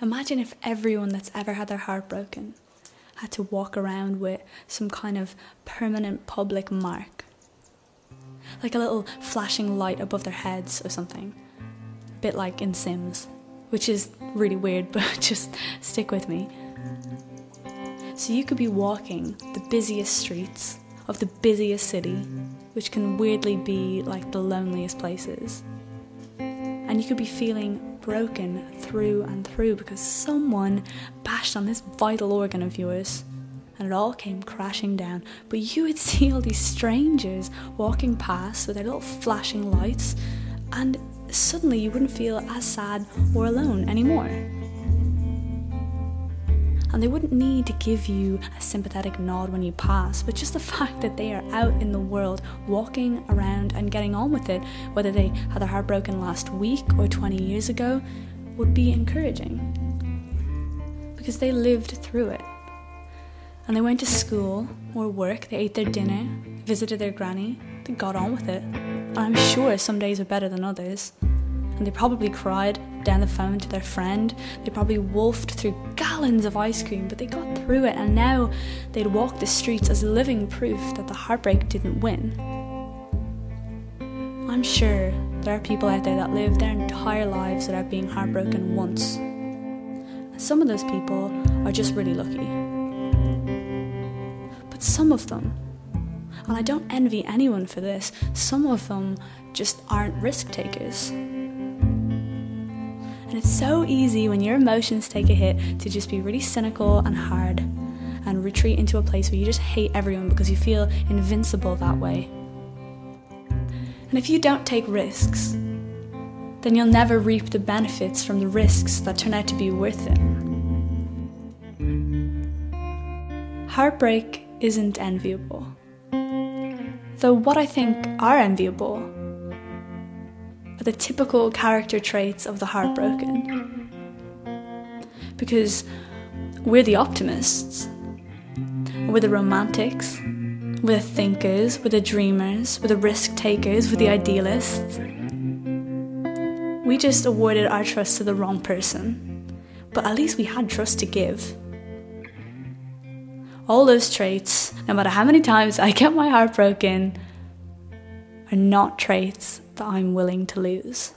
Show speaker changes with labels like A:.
A: Imagine if everyone that's ever had their heart broken had to walk around with some kind of permanent public mark. Like a little flashing light above their heads or something. A bit like in Sims, which is really weird, but just stick with me. So you could be walking the busiest streets of the busiest city, which can weirdly be like the loneliest places. And you could be feeling broken through and through because someone bashed on this vital organ of yours and it all came crashing down. But you would see all these strangers walking past with their little flashing lights, and suddenly you wouldn't feel as sad or alone anymore. And they wouldn't need to give you a sympathetic nod when you pass, but just the fact that they are out in the world, walking around and getting on with it, whether they had their heart broken last week or 20 years ago, would be encouraging. Because they lived through it. And they went to school or work, they ate their dinner, visited their granny, they got on with it. And I'm sure some days are better than others. And they probably cried down the phone to their friend. They probably wolfed through gallons of ice cream, but they got through it, and now they'd walk the streets as living proof that the heartbreak didn't win. I'm sure there are people out there that live their entire lives without being heartbroken once. And some of those people are just really lucky. But some of them, and I don't envy anyone for this, some of them just aren't risk takers. And it's so easy when your emotions take a hit to just be really cynical and hard and retreat into a place where you just hate everyone because you feel invincible that way. And if you don't take risks, then you'll never reap the benefits from the risks that turn out to be worth it. Heartbreak isn't enviable. Though what I think are enviable are the typical character traits of the heartbroken. Because we're the optimists, we're the romantics, we're the thinkers, we're the dreamers, we're the risk takers, we're the idealists. We just awarded our trust to the wrong person, but at least we had trust to give. All those traits, no matter how many times I get my heart broken, are not traits that I'm willing to lose.